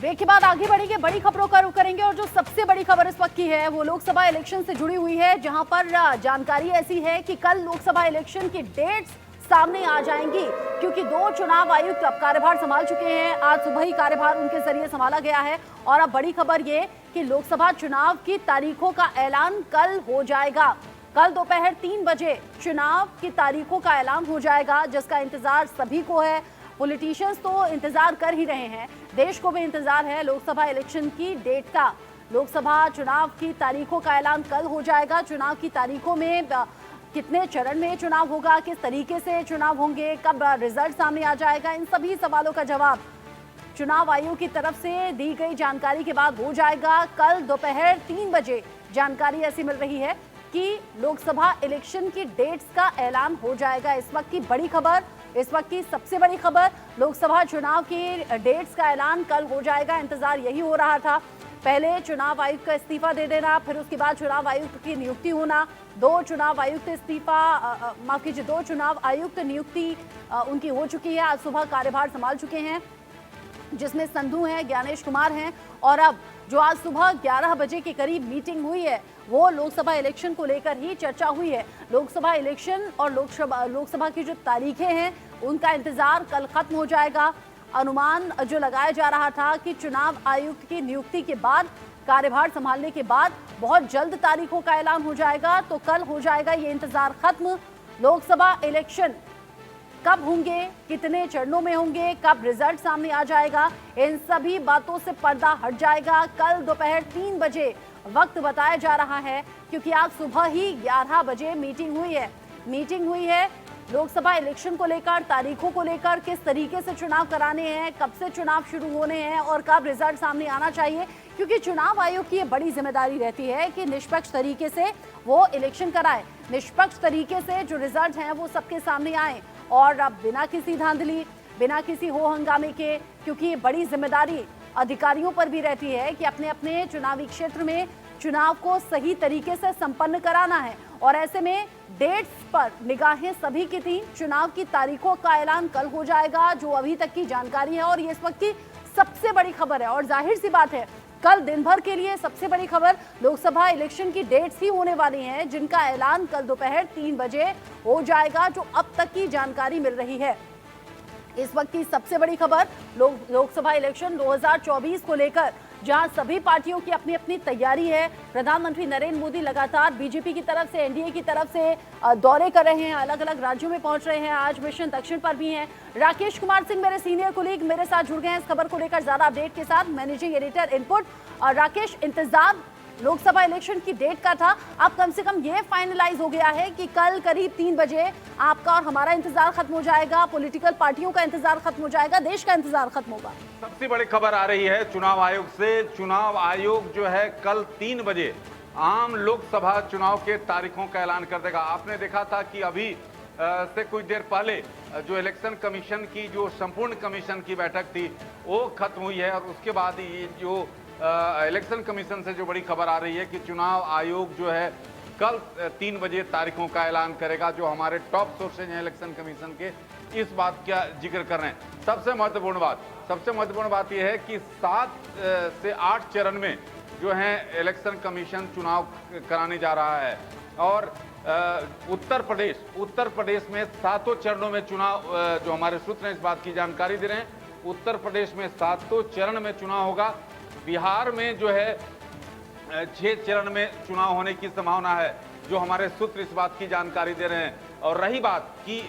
Break के बाद आगे बढ़ेंगे, बड़ी खबरों का रुख करेंगे और जो सबसे बड़ी खबर इस वक्त की है वो लोकसभा इलेक्शन से जुड़ी हुई है, जहां पर जानकारी ऐसी है कि कल लोकसभा इलेक्शन की डेट्स सामने आ जाएंगी, क्योंकि 2 चुनाव आयुक्त अब कार्यभार संभाल चुके हैं। आज सुबह ही कार्यभार उनके जरिए संभाला गया है और अब बड़ी खबर ये कि लोकसभा चुनाव की तारीखों का ऐलान कल हो जाएगा। कल दोपहर 3 बजे चुनाव की तारीखों का ऐलान हो जाएगा, जिसका इंतजार सभी को है। पॉलिटिशियंस तो इंतजार कर ही रहे हैं, देश को भी इंतजार है लोकसभा इलेक्शन की डेट का। लोकसभा चुनाव की तारीखों का ऐलान कल हो जाएगा। चुनाव की तारीखों में कितने चरण में चुनाव होगा, किस तरीके से चुनाव होंगे, कब रिजल्ट सामने आ जाएगा, इन सभी सवालों का जवाब चुनाव आयोग की तरफ से दी गई जानकारी के बाद हो जाएगा। कल दोपहर 3 बजे जानकारी ऐसी मिल रही है कि लोकसभा इलेक्शन की डेट्स का ऐलान हो जाएगा। इस वक्त की बड़ी खबर, इस वक्त की सबसे बड़ी खबर, लोकसभा चुनाव की डेट्स का ऐलान कल हो जाएगा। इंतजार यही हो रहा था, पहले चुनाव आयुक्त का इस्तीफा दे देना, फिर उसके बाद चुनाव आयुक्त की नियुक्ति होना। 2 चुनाव आयुक्त माफ कीजिए 2 चुनाव आयुक्त नियुक्ति उनकी हो चुकी है। आज सुबह कार्यभार संभाल चुके हैं, जिसमें संधू हैं, ज्ञानेश कुमार हैं। और अब जो आज सुबह 11 बजे के करीब मीटिंग हुई है वो लोकसभा इलेक्शन को लेकर ही चर्चा हुई है। लोकसभा इलेक्शन और लोकसभा की जो तारीखें हैं उनका इंतजार कल खत्म हो जाएगा। अनुमान जो लगाया जा रहा था कि चुनाव आयुक्त की नियुक्ति के बाद, कार्यभार संभालने के बाद बहुत जल्द तारीखों का ऐलान हो जाएगा, तो कल हो जाएगा ये इंतजार खत्म। लोकसभा इलेक्शन कब होंगे, कितने चरणों में होंगे, कब रिजल्ट सामने आ जाएगा, इन सभी बातों से पर्दा हट जाएगा। कल दोपहर 3 बजे वक्त बताया जा रहा है, क्योंकि आज सुबह ही 11 बजे मीटिंग हुई है लोकसभा इलेक्शन को लेकर, तारीखों को लेकर, किस तरीके से चुनाव कराने हैं, कब से चुनाव शुरू होने हैं और कब रिजल्ट सामने आना चाहिए। क्योंकि चुनाव आयोग की ये बड़ी जिम्मेदारी रहती है कि निष्पक्ष तरीके से वो इलेक्शन कराए, निष्पक्ष तरीके से जो रिजल्ट हैं वो सबके सामने आए और अब बिना किसी धांधली, बिना किसी हो हंगामे के, क्योंकि ये बड़ी जिम्मेदारी अधिकारियों पर भी रहती है कि अपने अपने चुनावी क्षेत्र में चुनाव को सही तरीके से संपन्न कराना है। और ऐसे में डेट्स पर निगाहें सभी की थी। चुनाव की तारीखों का ऐलान कल हो जाएगा, जो अभी तक की जानकारी है और ये इस वक्त की सबसे बड़ी खबर है। और जाहिर सी बात है, कल दिन भर के लिए सबसे बड़ी खबर लोकसभा इलेक्शन की डेट्स ही होने वाली हैं, जिनका ऐलान कल दोपहर 3 बजे हो जाएगा, जो अब तक की जानकारी मिल रही है। इस वक्त की सबसे बड़ी खबर लोकसभा इलेक्शन 2024 को लेकर, जहां सभी पार्टियों की अपनी अपनी तैयारी है। प्रधानमंत्री नरेंद्र मोदी लगातार बीजेपी की तरफ से, एनडीए की तरफ से दौरे कर रहे हैं, अलग अलग राज्यों में पहुंच रहे हैं। आज मिशन दक्षिण पर भी हैं। राकेश कुमार सिंह मेरे सीनियर कोलीग मेरे साथ जुड़ गए हैं इस खबर को लेकर ज्यादा अपडेट के साथ। Managing editor input. और राकेश, इंतजार लोकसभा इलेक्शन की डेट का था, अब कम से कम ये फाइनलाइज हो गया है कि कल करीब 3 बजे आपका और हमारा इंतजार खत्म हो जाएगा, पॉलिटिकल पार्टियों का इंतजार खत्म हो जाएगा, देश का इंतजार खत्म होगा। सबसे बड़ी खबर आ रही है चुनाव आयोग से। चुनाव आयोग जो है कल 3 बजे आम लोकसभा चुनाव के तारीखों का ऐलान कर देगा। आपने देखा था कि अभी से कुछ देर पहले जो इलेक्शन कमीशन की जो संपूर्ण कमीशन की बैठक थी वो खत्म हुई है, और उसके बाद ये जो इलेक्शन कमीशन से जो बड़ी खबर आ रही है कि चुनाव आयोग जो है कल 3 बजे तारीखों का ऐलान करेगा। जो हमारे टॉप सोर्सेज हैं इलेक्शन कमीशन के, इस बात का जिक्र कर रहे हैं। सबसे महत्वपूर्ण बात यह है कि 7 से 8 चरण में जो है इलेक्शन कमीशन चुनाव कराने जा रहा है। और उत्तर प्रदेश में 7 चरणों में चुनाव, जो हमारे सूत्र हैं इस बात की जानकारी दे रहे हैं, उत्तर प्रदेश में 7 चरण में चुनाव होगा। बिहार में जो है 6 चरण में चुनाव होने की संभावना है, जो हमारे सूत्र इस बात की जानकारी दे रहे हैं। और रही बात कि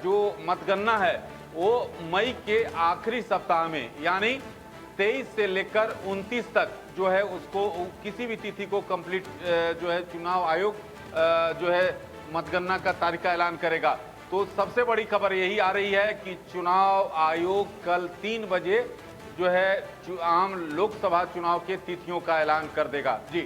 जो मतगणना है वो मई के आखिरी सप्ताह में, यानी 23 से लेकर 29 तक जो है उसको किसी भी तिथि को कंप्लीट जो है चुनाव आयोग जो है मतगणना का तारीख का ऐलान करेगा। तो सबसे बड़ी खबर यही आ रही है कि चुनाव आयोग कल 3 बजे जो है आम लोकसभा चुनाव के तिथियों का ऐलान कर देगा। जी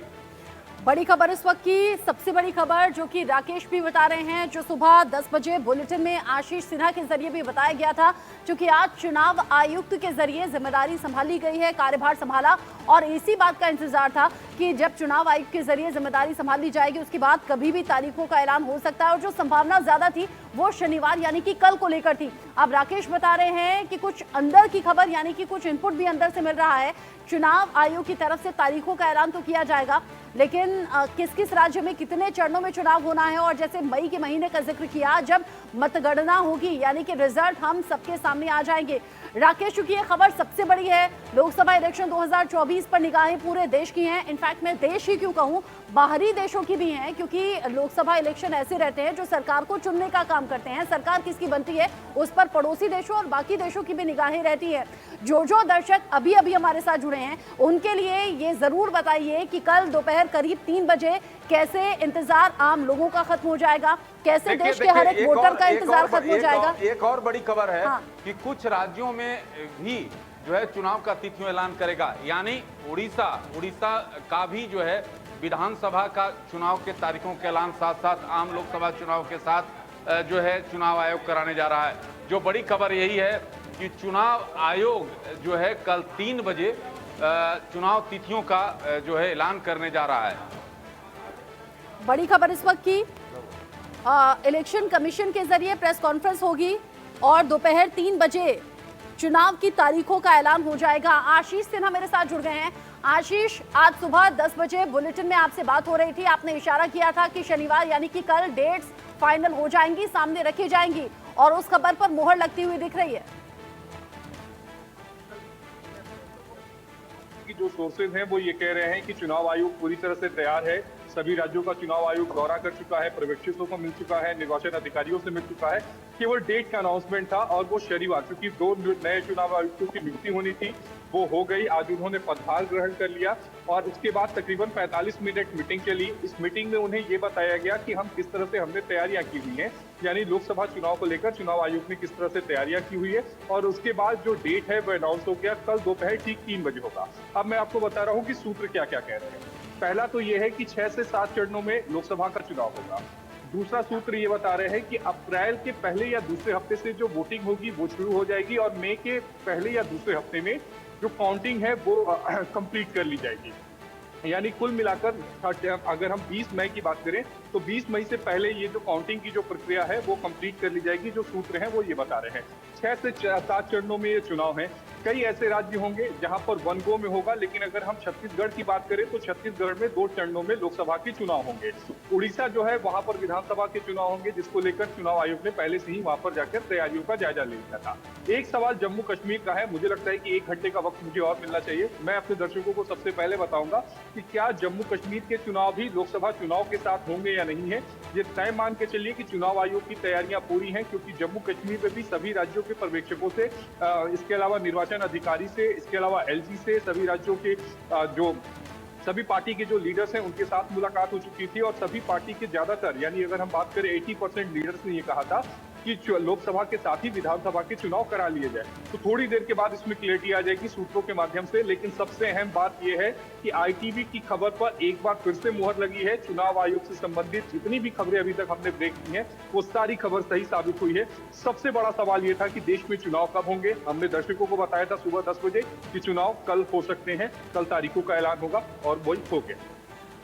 बड़ी खबर इस वक्त की सबसे बड़ी खबर जो कि राकेश भी बता रहे हैं, जो सुबह 10 बजे बुलेटिन में आशीष सिन्हा के जरिए भी बताया गया था, क्योंकि आज चुनाव आयुक्त के जरिए जिम्मेदारी संभाली गई है, कार्यभार संभाला और इसी बात का इंतजार था कि जब चुनाव आयुक्त के जरिए जिम्मेदारी संभाली जाएगी उसके बाद कभी भी तारीखों का ऐलान हो सकता है और जो संभावना ज्यादा थी वो शनिवार यानी कि कल को लेकर थी। अब राकेश बता रहे हैं कि कुछ अंदर की खबर यानी कि कुछ इनपुट भी अंदर से मिल रहा है। चुनाव आयोग की तरफ से तारीखों का ऐलान तो किया जाएगा, लेकिन किस किस राज्य में कितने चरणों में चुनाव होना है और जैसे मई के महीने का जिक्र किया जब मतगणना होगी यानी कि रिजल्ट हम सबके सामने आ जाएंगे। राकेश, चूंकि ये खबर सबसे बड़ी है, लोकसभा इलेक्शन 2024 पर निगाहें पूरे देश की हैं। इनफैक्ट मैं देश ही क्यों कहूं, बाहरी देशों की भी हैं, क्योंकि लोकसभा इलेक्शन ऐसे रहते हैं जो सरकार को चुनने का काम करते हैं। सरकार किसकी बनती है उस पर पड़ोसी देशों और बाकी देशों की भी निगाहें रहती है। जो दर्शक अभी अभी हमारे साथ जुड़े हैं उनके लिए ये जरूर बताइए कि कल दोपहर करीब 3 बजे कैसे इंतजार आम लोगों का खत्म हो जाएगा, कैसे देश के हर एक वोटर का इंतजार खत्म हो जाएगा। एक और बड़ी खबर है हाँ। कि कुछ राज्यों में भी जो है चुनाव का तिथियों ऐलान करेगा, यानी उड़ीसा का भी जो है विधानसभा का चुनाव के तारीखों के ऐलान साथ साथ आम लोकसभा चुनाव के साथ जो है चुनाव आयोग कराने जा रहा है। जो बड़ी खबर यही है कि चुनाव आयोग जो है कल 3 बजे चुनाव तिथियों का जो है ऐलान करने जा रहा है। बड़ी खबर इस वक्त की इलेक्शन कमीशन के जरिए प्रेस कॉन्फ्रेंस होगी और दोपहर 3 बजे चुनाव की तारीखों का ऐलान हो जाएगा। आशीष सिन्हा मेरे साथ जुड़ गए हैं। आशीष, आज सुबह 10 बजे बुलेटिन में आपसे बात हो रही थी, आपने इशारा किया था कि शनिवार यानी कि कल डेट्स फाइनल हो जाएंगी, सामने रखी जाएंगी और उस खबर पर मोहर लगती हुई दिख रही है। कि जो सोर्सेज हैं वो ये कह रहे हैं कि चुनाव आयोग पूरी तरह से तैयार है। सभी राज्यों का चुनाव आयोग दौरा कर चुका है, पर्यवेक्षकों को मिल चुका है, निर्वाचन अधिकारियों से मिल चुका है। केवल डेट का अनाउंसमेंट था और वो शनिवार, क्योंकि 2 नए चुनाव आयुक्तों की नियुक्ति होनी थी, वो हो गई। आज उन्होंने पदभार ग्रहण कर लिया और उसके बाद तकरीबन 45 मिनट मीटिंग चली। इस मीटिंग में उन्हें ये बताया गया कि हम किस तरह से हमने तैयारियां की हुई हैं, यानी लोकसभा चुनाव को लेकर चुनाव आयोग ने किस तरह से तैयारियां की हुई है और उसके बाद जो डेट है वो अनाउंस हो गया, कल दोपहर ठीक 3 बजे होगा। अब मैं आपको बता रहा हूँ कि सूत्र क्या क्या कह रहे हैं। पहला तो ये है कि 6 से 7 चरणों में लोकसभा का चुनाव होगा। दूसरा सूत्र ये बता रहे हैं कि अप्रैल के पहले या दूसरे हफ्ते से जो वोटिंग होगी वो शुरू हो जाएगी और मई के पहले या दूसरे हफ्ते में जो काउंटिंग है वो कंप्लीट कर ली जाएगी। यानी कुल मिलाकर अगर हम 20 मई की बात करें तो 20 मई से पहले ये जो काउंटिंग की जो प्रक्रिया है वो कंप्लीट कर ली जाएगी। जो सूत्र हैं वो ये बता रहे हैं 6 से 7 चरणों में ये चुनाव है। कई ऐसे राज्य होंगे जहां पर 1 गो में होगा, लेकिन अगर हम छत्तीसगढ़ की बात करें तो छत्तीसगढ़ में 2 चरणों में लोकसभा के चुनाव होंगे। उड़ीसा जो है वहां पर विधानसभा के चुनाव होंगे, जिसको लेकर चुनाव आयोग ने पहले से ही वहां पर जाकर तैयारियों का जायजा ले लिया था। एक सवाल जम्मू कश्मीर का है, मुझे लगता है कि 1 घंटे का वक्त मुझे और मिलना चाहिए। मैं अपने दर्शकों को सबसे पहले बताऊंगा कि क्या जम्मू कश्मीर के चुनाव भी लोकसभा चुनाव के साथ होंगे या नहीं है। ये तय मान के चलिए कि चुनाव आयोग की तैयारियां पूरी हैं, क्योंकि जम्मू कश्मीर में भी सभी राज्यों के पर्यवेक्षकों से, इसके अलावा निर्वाचन अधिकारी से, इसके अलावा एलजी से, सभी राज्यों के जो सभी पार्टी के जो लीडर्स हैं उनके साथ मुलाकात हो चुकी थी और सभी पार्टी के ज्यादातर, यानी अगर हम बात करें 80% लीडर्स ने ये कहा था कि लोकसभा के साथ ही विधानसभा के चुनाव करा लिए जाए। तो थोड़ी देर के बाद इसमें क्लियरिटी आ जाएगी सूत्रों के माध्यम से। लेकिन सबसे अहम बात यह है कि आईटीवी की खबर पर एक बार फिर से मुहर लगी है। चुनाव आयोग से संबंधित जितनी भी खबरें अभी तक हमने ब्रेक की हैं वो सारी खबर सही साबित हुई है। सबसे बड़ा सवाल ये था कि देश में चुनाव कब होंगे। हमने दर्शकों को बताया था सुबह 10 बजे कि चुनाव कल हो सकते हैं, कल तारीखों का ऐलान होगा और वही हो गया।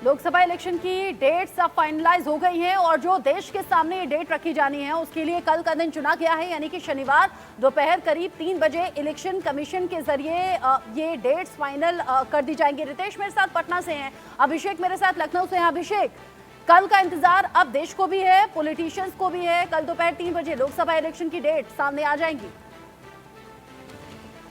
लोकसभा इलेक्शन की डेट्स अब फाइनलाइज हो गई हैं और जो देश के सामने ये डेट रखी जानी है उसके लिए कल का दिन चुना गया है, यानी कि शनिवार दोपहर करीब 3 बजे इलेक्शन कमीशन के जरिए ये डेट्स फाइनल कर दी जाएंगी। रितेश मेरे साथ पटना से हैं, अभिषेक मेरे साथ लखनऊ से हैं। अभिषेक, कल का इंतजार अब देश को भी है, पॉलिटिशियंस को भी है, कल दोपहर 3 बजे लोकसभा इलेक्शन की डेट सामने आ जाएंगी।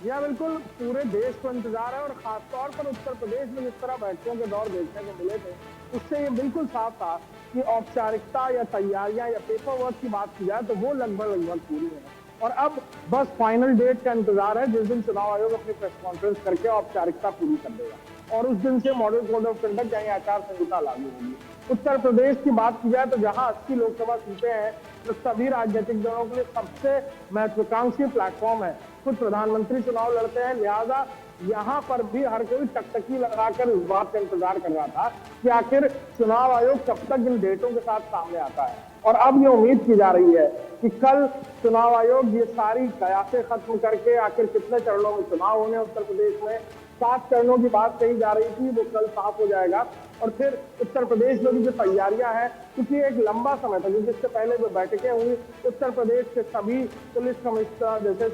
यह बिल्कुल पूरे देश को इंतजार है और खासतौर पर उत्तर प्रदेश में जिस तरह बैठकों के दौर देखने को मिले थे उससे ये बिल्कुल साफ था कि औपचारिकता या तैयारियां या पेपर वर्क की बात की जाए तो वो लगभग पूरी है और अब बस फाइनल डेट का इंतजार है जिस दिन चुनाव आयोग अपनी प्रेस कॉन्फ्रेंस करके औपचारिकता पूरी कर देगा और उस दिन से मॉडल कोड ऑफ कंडक्ट यानी आचार संहिता लागू होगी। उत्तर प्रदेश की बात की जाए तो जहां 80 लोकसभा सीटें हैं तो सभी राजनीतिक दलों के लिए सबसे महत्वाकांक्षी प्लेटफॉर्म है। खुद प्रधानमंत्री चुनाव लड़ते हैं, लिहाजा यहाँ पर भी हर कोई टकटकी लगाकर इस बात का इंतजार कर रहा था कि आखिर चुनाव आयोग कब तक इन डेटों के साथ सामने आता है। और अब ये उम्मीद की जा रही है कि कल चुनाव आयोग ये सारी कयासें खत्म करके आखिर कितने चरणों में चुनाव होने उत्तर प्रदेश में 7 चरणों की बात कही जा रही थी, वो कल साफ हो जाएगा। और फिर उत्तर प्रदेश में भी जो तैयारियां हैं, क्योंकि एक लंबा समय था, क्योंकि इससे पहले जो बैठकें हुई उत्तर प्रदेश के सभी पुलिस कमिश्नर जैसे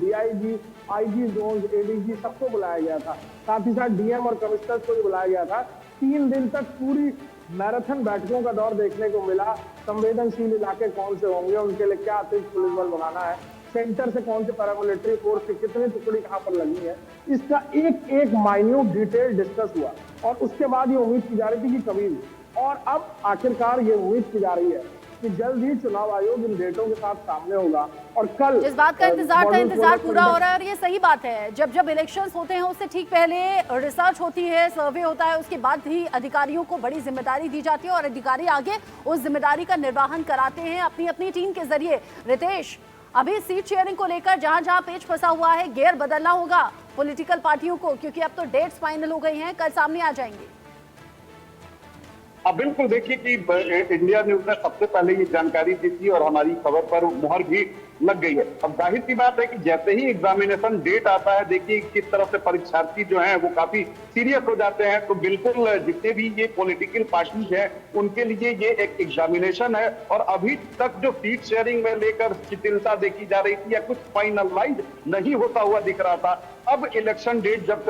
डीआईजी, आईजी जोन, एडीजी सबको बुलाया गया था, साथ ही साथ डीएम और कमिश्नर को भी बुलाया गया था। 3 दिन तक पूरी मैराथन बैठकों का दौर देखने को मिला। संवेदनशील इलाके कौन से होंगे, उनके लिए क्या अतिरिक्त पुलिस बल बनाना है, सेंटर से कौन से पैरामिलिट्री फोर्स की कितनी टुकड़ी कहां पर लगी है, इसका एक एक माइन्यूट डिटेल डिस्कस हुआ। और उसके बाद ये उम्मीद की जा रही थी कि कभी भी, और अब आखिरकार ये उम्मीद की जा रही है कि जल्द ही चुनाव आयोग इन डेटों के साथ सामने होगा। और कल जिस बात का इंतजार था, इंतजार पूरा हो रहा है। और ये सही बात है, जब जब इलेक्शंस होते हैं उससे ठीक पहले रिसर्च होती है, सर्वे होता है, उसके बाद ही अधिकारियों को बड़ी जिम्मेदारी दी जाती है और अधिकारी आगे उस जिम्मेदारी का निर्वहन कराते हैं अपनी अपनी टीम के जरिए। रितेश, अभी सीट शेयरिंग को लेकर जहां जहां पेच फंसा हुआ है, गियर बदलना होगा पॉलिटिकल पार्टियों को, क्योंकि अब तो डेट्स फाइनल हो गई हैं, कल सामने आ जाएंगे। अब बिल्कुल देखिए कि इंडिया न्यूज ने सबसे पहले ये जानकारी दी थी और हमारी खबर पर मुहर भी लग गई है। अब जाहिर सी बात है कि जैसे ही एग्जामिनेशन डेट आता है, देखिए किस तरह से परीक्षार्थी जो हैं वो काफी सीरियस हो जाते हैं। तो बिल्कुल जितने भी ये पॉलिटिकल पार्टीज हैं उनके लिए ये एक एग्जामिनेशन है। और अभी तक जो सीट शेयरिंग में लेकर शिथिलता देखी जा रही थी या कुछ फाइनलाइज नहीं होता हुआ दिख रहा था, अब इलेक्शन डेट जब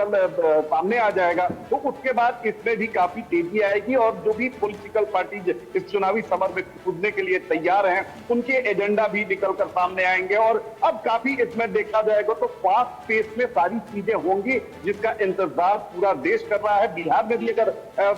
सामने आ जाएगा तो उसके बाद इसमें भी काफी तेजी आएगी। और जो भी पॉलिटिकल पार्टीज इस चुनावी समर में कूदने के लिए तैयार हैं, उनके एजेंडा भी निकलकर सामने आएंगे। और अब काफी इसमें देखा जाएगा तो फास्ट पेस में सारी चीजें होंगी जिसका इंतजार पूरा देश कर रहा है। बिहार में भी अगर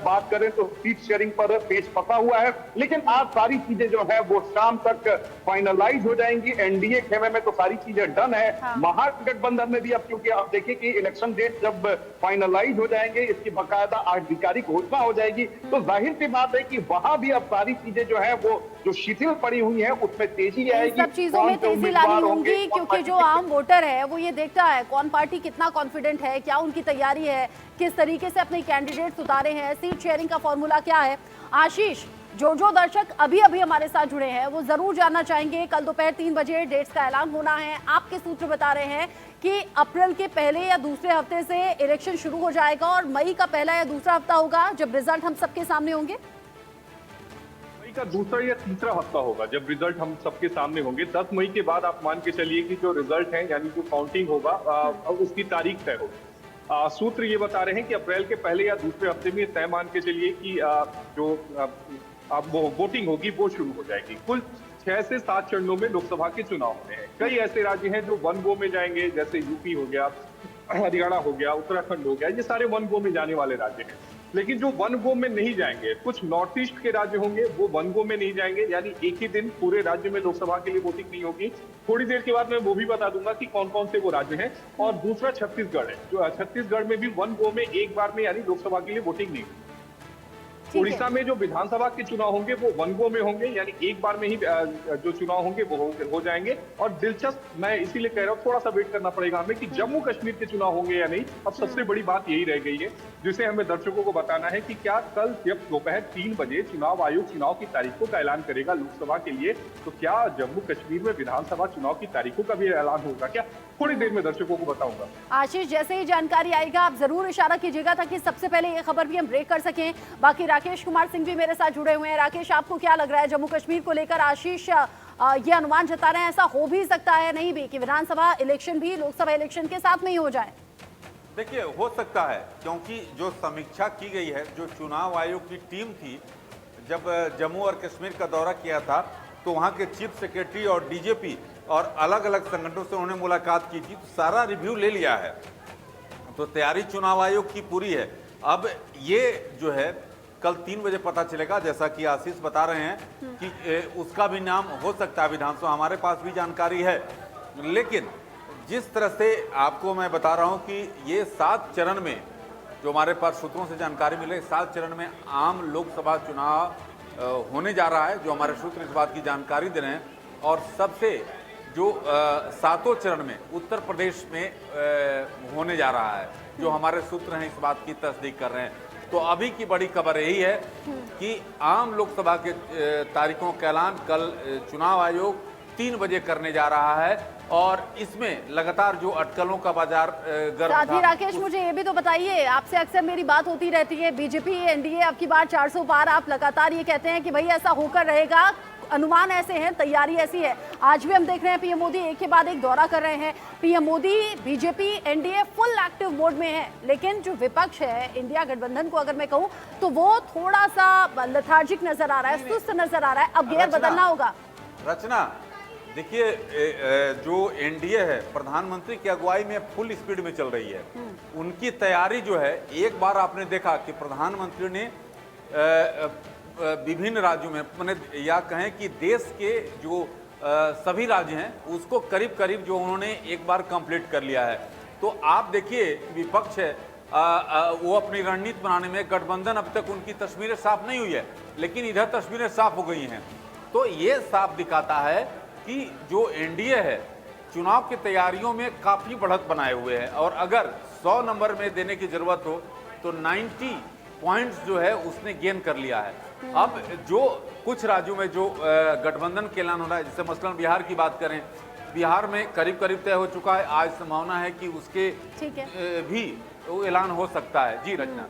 बात करें तो सीट शेयरिंग पर पेच फंसा हुआ है, लेकिन आज सारी चीजें जो है वो शाम तक फाइनलाइज हो जाएंगी। एनडीए खेमे में तो सारी चीजें डन है। महागठबंधन में भी अब क्योंकि आप देखिए कि इलेक्शन डेट जब फाइनलाइज हो जाएंगे, इसकी बाकायदा आधिकारिक घोषणा हो जाएगी, तो जाहिर सी बात है कि वहां भी अब सारी चीजें जो है वो जो शिथिल पड़ी हुई है उसमें तेजी आएगी। सब चीजों में तेजी लानी होगी, क्योंकि जो आम वोटर है वो ये देखता है कौन पार्टी कितना कॉन्फिडेंट है, क्या उनकी तैयारी है, किस तरीके से अपने कैंडिडेट्स उतारे हैं, सीट शेयरिंग का फॉर्मूला क्या है। आशीष, जो दर्शक अभी हमारे साथ जुड़े हैं वो जरूर जानना चाहेंगे, कल दोपहर 3 बजे डेट्स का ऐलान होना है। आपके सूत्र बता रहे हैं कि अप्रैल के पहले या दूसरे हफ्ते से इलेक्शन शुरू हो जाएगा और मई का पहला या दूसरा हफ्ता होगा जब रिजल्ट हम सबके सामने होंगे। मई का दूसरा या तीसरा हफ्ता होगा जब रिजल्ट हम सबके सामने होंगे। 10 मई के बाद आप मान के चलिए कि जो रिजल्ट है यानी जो काउंटिंग होगा उसकी तारीख तय होगी। सूत्र ये बता रहे हैं कि अप्रैल के पहले या दूसरे हफ्ते में तय मान के चलिए कि जो वो वोटिंग होगी वो शुरू हो जाएगी। कुल 6 से 7 चरणों में लोकसभा के चुनाव होने हैं। कई ऐसे राज्य हैं जो 1 गो में जाएंगे, जैसे यूपी हो गया, हरियाणा हो गया, उत्तराखंड हो गया, ये सारे 1 गो में जाने वाले राज्य हैं। लेकिन जो 1 गो में नहीं जाएंगे, कुछ नॉर्थ ईस्ट के राज्य होंगे वो 1 गो में नहीं जाएंगे, यानी एक ही दिन पूरे राज्य में लोकसभा के लिए वोटिंग नहीं होगी। थोड़ी देर के बाद मैं वो भी बता दूंगा कि कौन कौन से वो राज्य हैं। और दूसरा छत्तीसगढ़ है, जो छत्तीसगढ़ में भी 1 गो में एक बार में यानी लोकसभा के लिए वोटिंग नहीं होगी। उड़ीसा में जो विधानसभा के चुनाव होंगे वो 1 गो में होंगे, यानी एक बार में ही जो चुनाव होंगे वो हो जाएंगे। और दिलचस्प, मैं इसीलिए कह रहा हूँ थोड़ा सा वेट करना पड़ेगा हमें कि जम्मू कश्मीर के चुनाव होंगे या नहीं। अब सबसे बड़ी बात यही रह गई है जिसे हमें दर्शकों को बताना है कि क्या कल जब दोपहर 3 बजे चुनाव आयोग चुनाव की तारीखों का ऐलान करेगा लोकसभा के लिए, तो क्या जम्मू कश्मीर में विधानसभा चुनाव की तारीखों का भी ऐलान होगा क्या? थोड़ी देर में दर्शकों को बताऊंगा। आशीष, जैसे ही जानकारी आएगा आप जरूर इशारा कीजिएगा ताकि सबसे पहले ये खबर भी हम ब्रेक कर सकें। बाकी राकेश कुमार सिंह भी मेरे साथ जुड़े हुए हैं। राकेश, आपको क्या लग रहा है जम्मू कश्मीर को लेकर? आशीष ये अनुमान जता रहे हैं ऐसा हो भी सकता है नहीं भी कि विधानसभा इलेक्शन भी लोकसभा इलेक्शन के साथ में ही हो जाए? देखिए, हो सकता है, क्योंकि जो समीक्षा की गई है, जो चुनाव आयोग की टीम थी जब जम्मू और कश्मीर का दौरा किया था तो वहाँ के चीफ सेक्रेटरी और डीजीपी और अलग अलग संगठनों से उन्होंने मुलाकात की थी, तो सारा रिव्यू ले लिया है। तो तैयारी चुनाव आयोग की पूरी है। अब ये जो है कल 3 बजे पता चलेगा, जैसा कि आशीष बता रहे हैं कि उसका भी नाम हो सकता है विधानसभा, हमारे पास भी जानकारी है। लेकिन जिस तरह से आपको मैं बता रहा हूं कि ये 7 चरण में, जो हमारे पास सूत्रों से जानकारी मिले, 7 चरण में आम लोकसभा चुनाव होने जा रहा है, जो हमारे सूत्र इस बात की जानकारी दे रहे हैं। और सबसे जो सातों चरण में उत्तर प्रदेश में होने जा रहा है, जो हमारे सूत्र हैं इस बात की तस्दीक कर रहे हैं। तो अभी की बड़ी खबर यही है कि आम लोकसभा के तारीखों का ऐलान कल चुनाव आयोग 3 बजे करने जा रहा है और इसमें लगातार जो अटकलों का बाजार गर्म साथ ही था, राकेश मुझे ये भी तो बताइए, आपसे अक्सर मेरी बात होती रहती है, बीजेपी एनडीए अब की बार 400 पार, आप लगातार ये कहते हैं कि भाई ऐसा होकर रहेगा, अनुमान ऐसे हैं, तैयारी ऐसी है। आज भी हम देख रहे हैं पीएम मोदी एक के बाद एक दौरा कर रहे हैं। PM Modi BJP NDA full active mode में है, लेकिन जो विपक्ष है इंडिया गठबंधन को अगर मैं कहूं तो वो थोड़ा सा लेथार्जिक नजर आ रहा है, सुस्त नजर आ रहा है। अब गियर बदलना होगा। रचना देखिए, जो एनडीए है प्रधानमंत्री की अगुवाई में फुल स्पीड में चल रही है। उनकी तैयारी जो है, एक बार आपने देखा कि प्रधानमंत्री ने विभिन्न राज्यों में, मैंने या कहें कि देश के जो सभी राज्य हैं उसको करीब करीब जो उन्होंने एक बार कंप्लीट कर लिया है। तो आप देखिए विपक्ष है, वो अपनी रणनीति बनाने में, गठबंधन अब तक उनकी तस्वीरें साफ नहीं हुई है, लेकिन इधर तस्वीरें साफ हो गई हैं। तो ये साफ दिखाता है कि जो एनडीए है चुनाव की तैयारियों में काफी बढ़त बनाए हुए है और अगर 100 नंबर में देने की जरूरत हो तो 90 पॉइंट्स जो है उसने गेन कर लिया है। अब जो कुछ राज्यों में जो गठबंधन के ऐलान हो रहा है, जैसे मसलन बिहार की बात करें, बिहार में करीब करीब तय हो चुका है, आज संभावना है कि उसके भी ऐलान हो सकता है। जी रचना,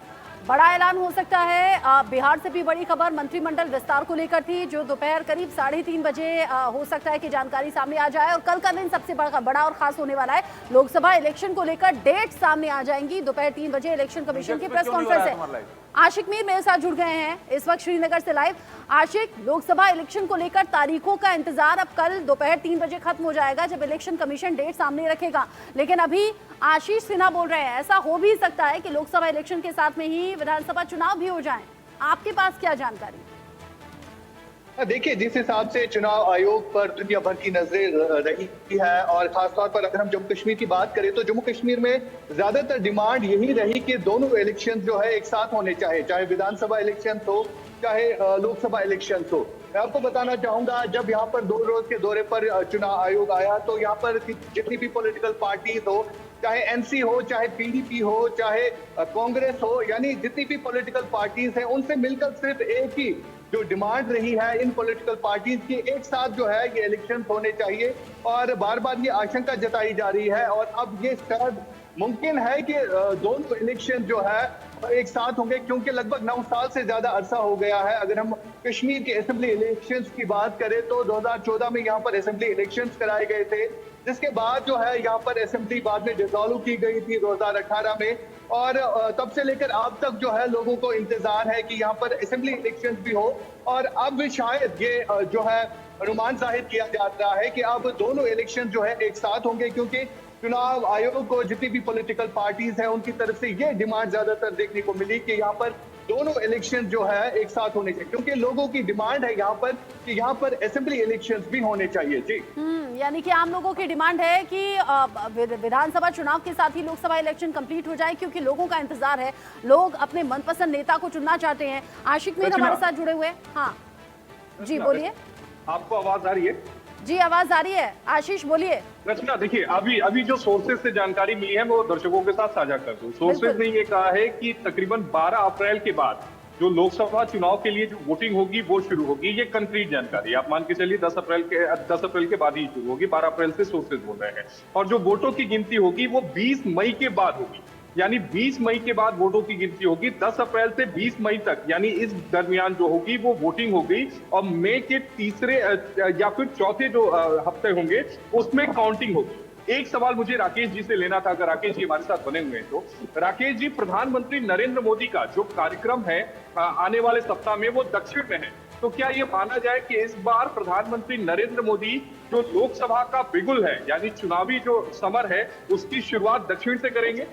बड़ा ऐलान हो सकता है। बिहार से भी बड़ी खबर मंत्रिमंडल विस्तार को लेकर थी, जो दोपहर करीब 3:30 बजे हो सकता है कि जानकारी सामने आ जाए और कल का दिन सबसे बड़ा और खास होने वाला है। लोकसभा इलेक्शन को लेकर डेट सामने आ जाएंगी। दोपहर 3 बजे इलेक्शन कमीशन की प्रेस कॉन्फ्रेंस है। आशिक मीर मेरे साथ जुड़ गए हैं इस वक्त श्रीनगर से लाइव। आशिक, लोकसभा इलेक्शन को लेकर तारीखों का इंतजार अब कल दोपहर 3 बजे खत्म हो जाएगा जब इलेक्शन कमीशन डेट सामने रखेगा, लेकिन अभी आशीष सिन्हा बोल रहे हैं ऐसा हो भी सकता है कि लोकसभा इलेक्शन के साथ में ही विधानसभा चुनाव भी हो जाएं। आपके पास क्या जानकारी? देखिए, जिस हिसाब से चुनाव आयोग पर दुनिया भर की नजरें रही है और खासतौर पर अगर हम जम्मू कश्मीर की बात करें तो जम्मू कश्मीर में ज्यादातर डिमांड यही रही कि दोनों इलेक्शन जो है एक साथ होने चाहिए, चाहे विधानसभा इलेक्शन हो चाहे लोकसभा इलेक्शन हो। मैं आपको बताना चाहूंगा, जब यहाँ पर 2 रोज के दौरे पर चुनाव आयोग आया तो यहाँ पर जितनी भी पॉलिटिकल पार्टीज हो, चाहे एनसी हो, चाहे पीडीपी हो, चाहे कांग्रेस हो, यानी जितनी भी पॉलिटिकल पार्टीज हैं उनसे मिलकर सिर्फ एक ही जो डिमांड रही है इन पॉलिटिकल पार्टीज की, एक साथ जो है ये इलेक्शन होने चाहिए। और बार बार ये आशंका जताई जा रही है और अब ये शायद मुमकिन है कि दोनों इलेक्शन जो है एक साथ होंगे, क्योंकि लगभग 9 साल से ज्यादा अरसा हो गया है। अगर हम कश्मीर के असेंबली इलेक्शंस की बात करें तो 2014 में यहाँ पर असेंबली इलेक्शंस कराए गए थे, जिसके बाद जो है यहाँ पर असेंबली बाद में डिसॉल्व की गई थी 2018 में और तब से लेकर अब तक जो है लोगों को इंतजार है कि यहाँ पर असेंबली इलेक्शंस भी हो। और अब शायद ये जो है अनुमान जाहिर किया जा रहा है कि अब दोनों इलेक्शन जो है एक साथ होंगे, क्योंकि चुनाव आयोग को जितनी भी पॉलिटिकल पार्टीज हैं उनकी तरफ से ये डिमांड ज्यादातर देखने को मिली कि यहाँ पर दोनों इलेक्शन जो है एक साथ होने चाहिए, क्योंकि लोगों की डिमांड है यहाँ पर कि यहाँ पर असेंबली इलेक्शंस भी होने चाहिए। जी, यानी कि आम लोगों की डिमांड है कि विधानसभा चुनाव के साथ ही लोकसभा इलेक्शन कंप्लीट हो जाए, क्योंकि लोगों का इंतजार है, लोग अपने मनपसंद नेता को चुनना चाहते हैं। आशिक मीर हमारे साथ जुड़े हुए हैं। हाँ जी बोलिए। आपको आवाज आ रही है? जी आवाज आ रही है, आशीष बोलिए। रचना, देखिए अभी जो सोर्सेज से जानकारी मिली है वो दर्शकों के साथ साझा कर दूं। सोर्सेज ने ये कहा है कि तकरीबन 12 अप्रैल के बाद जो लोकसभा चुनाव के लिए जो वोटिंग होगी वो शुरू होगी। ये कंक्रीट जानकारी आप मान के चलिए 10 अप्रैल के बाद ही शुरू होगी, 12 अप्रैल से सोर्सेज बोल रहे हैं। और जो वोटों की गिनती होगी वो 20 मई के बाद होगी, यानी 20 मई के बाद वोटों की गिनती होगी। 10 अप्रैल से 20 मई तक यानी इस दरमियान जो होगी वो वोटिंग होगी और मई के तीसरे या फिर चौथे जो हफ्ते होंगे उसमें काउंटिंग होगी। एक सवाल मुझे राकेश जी से लेना था, अगर राकेश जी हमारे साथ बने हुए हैं तो। राकेश जी, प्रधानमंत्री नरेंद्र मोदी का जो कार्यक्रम है आने वाले सप्ताह में वो दक्षिण में है, तो क्या ये माना जाए कि इस बार प्रधानमंत्री नरेंद्र मोदी जो लोकसभा का बिगुल है यानी चुनावी जो समर है उसकी शुरुआत दक्षिण से करेंगे?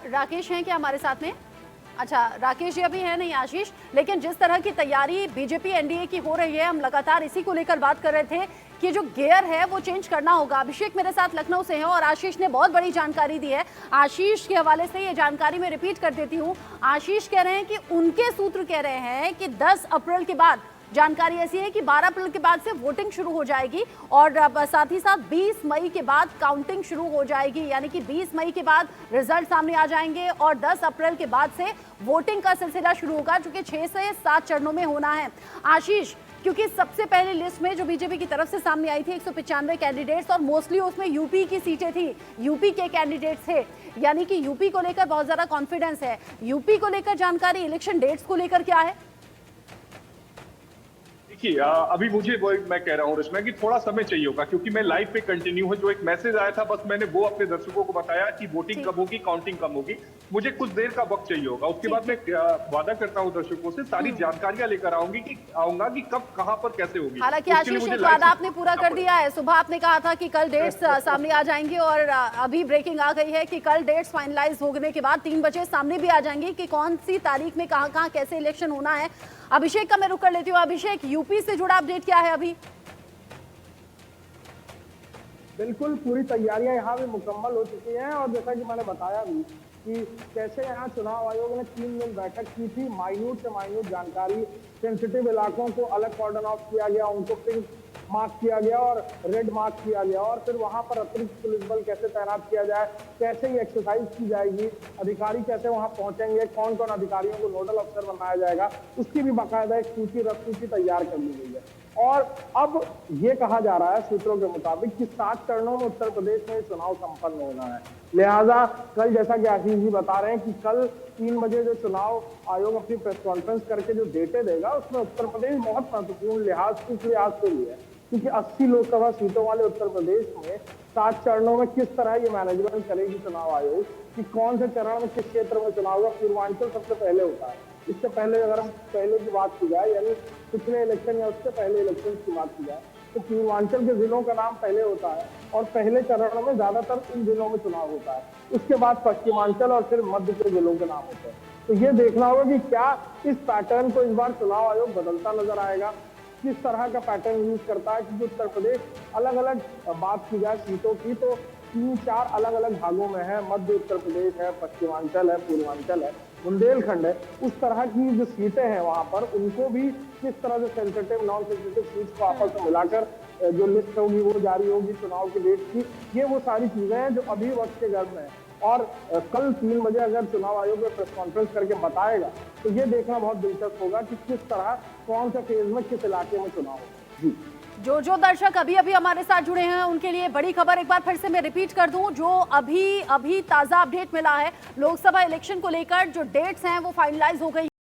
राकेश हैं क्या हमारे साथ में? अच्छा, राकेश जी अभी है नहीं आशीष, लेकिन जिस तरह की तैयारी बीजेपी एनडीए की हो रही है, हम लगातार इसी को लेकर बात कर रहे थे कि जो गियर है वो चेंज करना होगा। अभिषेक मेरे साथ लखनऊ से हैं और आशीष ने बहुत बड़ी जानकारी दी है। आशीष के हवाले से ये जानकारी मैं रिपीट कर देती हूँ। आशीष कह रहे हैं कि उनके सूत्र कह रहे हैं कि 10 अप्रैल के बाद, जानकारी ऐसी है कि 12 अप्रैल के बाद से वोटिंग शुरू हो जाएगी और साथ ही साथ 20 मई के बाद काउंटिंग शुरू हो जाएगी, यानी कि 20 मई के बाद रिजल्ट सामने आ जाएंगे और 10 अप्रैल के बाद से वोटिंग का सिलसिला शुरू होगा, जो कि 6 से 7 चरणों में होना है। आशीष, क्योंकि सबसे पहले लिस्ट में जो बीजेपी की तरफ से सामने आई थी 195 कैंडिडेट्स और मोस्टली उसमें यूपी की सीटें थी, यूपी के कैंडिडेट्स थे, यानी कि यूपी को लेकर बहुत ज्यादा कॉन्फिडेंस है। यूपी को लेकर जानकारी, इलेक्शन डेट्स को लेकर क्या है? देखिए अभी मुझे वो मैं कह रहा हूँ रचना कि थोड़ा समय चाहिए होगा, क्योंकि मैं लाइव पे कंटिन्यू है। जो एक मैसेज आया था बस मैंने वो अपने दर्शकों को बताया कि वोटिंग कब होगी, काउंटिंग कब होगी। मुझे कुछ देर का वक्त चाहिए होगा, उसके बाद मैं वादा करता हूँ दर्शकों से सारी जानकारियां लेकर आऊंगा कि कब कहाँ पर कैसे होगी। हालांकि आशीष एक वादा आपने पूरा कर दिया है। सुबह आपने कहा था कि कल डेट्स सामने आ जाएंगी और अभी ब्रेकिंग आ गई है कि कल डेट्स फाइनलाइज होने के बाद 3 बजे सामने भी आ जाएंगी कि कौन सी तारीख में कहाँ कहाँ कैसे इलेक्शन होना है। अभिषेक का मैं रुक कर लेती हूँ। अभिषेक, यूपी से जुड़ा अपडेट क्या है अभी? बिल्कुल पूरी तैयारियां यहाँ भी मुकम्मल हो चुकी हैं और जैसा कि मैंने बताया भी कि कैसे यहाँ चुनाव आयोग ने 3 दिन बैठक की थी। माइन्यूट से माइन्यूट जानकारी, सेंसिटिव इलाकों को अलग कॉर्डन ऑफ किया गया, उनको पिंक मार्क किया गया और रेड मार्क किया गया और फिर वहां पर अतिरिक्त पुलिस बल कैसे तैनात किया जाए, कैसे ये एक्सरसाइज की जाएगी, अधिकारी कैसे वहां पहुंचेंगे, कौन कौन अधिकारियों को नोडल अफसर बनाया जाएगा, उसकी भी बाकायदा एक सूची तैयार कर ली गई है। और अब ये कहा जा रहा है सूत्रों के मुताबिक कि 7 चरणों में उत्तर प्रदेश में चुनाव संपन्न होना है। लिहाजा कल, जैसा कि आशीष जी बता रहे हैं कि कल 3 बजे जो चुनाव आयोग अपनी प्रेस कॉन्फ्रेंस करके जो डेटे देगा उसमें उत्तर प्रदेश बहुत महत्वपूर्ण लिहाज से भी है, क्योंकि 80 लोकसभा सीटों वाले उत्तर प्रदेश में 7 चरणों में किस तरह ये मैनेजमेंट करेगी चुनाव आयोग कि कौन से चरण में किस क्षेत्र में चुनाव होगा। पूर्वांचल सबसे पहले होता है। इससे पहले अगर हम पहले की बात की जाए, यानी पिछले इलेक्शन या उससे पहले इलेक्शन की बात की जाए, तो पूर्वांचल के जिलों का नाम पहले होता है और पहले चरण में ज्यादातर इन जिलों में चुनाव होता है। उसके बाद पश्चिमांचल और फिर मध्य के जिलों के नाम होते हैं। तो ये देखना होगा कि क्या इस पैटर्न को इस बार चुनाव आयोग बदलता नजर आएगा, किस तरह का पैटर्न यूज करता है। क्योंकि उत्तर प्रदेश अलग अलग बात की जाए सीटों की तो 3-4 अलग अलग भागों में है। मध्य उत्तर प्रदेश है, पश्चिमांचल है, पूर्वांचल है, बुंदेलखंड है। उस तरह की जो सीटें हैं वहां पर उनको भी किस तरह से सेंसिटिव नॉन सेंसिटिव सीट्स को आपस में मिलाकर जो लिस्ट होगी वो जारी होगी चुनाव की डेट की। ये वो सारी चीजें हैं जो अभी वक्त के गर्भ में है और कल 3 बजे अगर चुनाव आयोग में प्रेस कॉन्फ्रेंस करके बताएगा तो ये देखना बहुत दिलचस्प होगा कि किस तरह, कौन सा फेज में, किस इलाके में चुनाव होगा। जी, जो दर्शक अभी हमारे साथ जुड़े हैं उनके लिए बड़ी खबर एक बार फिर से मैं रिपीट कर दूं। जो अभी ताजा अपडेट मिला है लोकसभा इलेक्शन को लेकर, जो डेट्स हैं वो फाइनलाइज हो गई।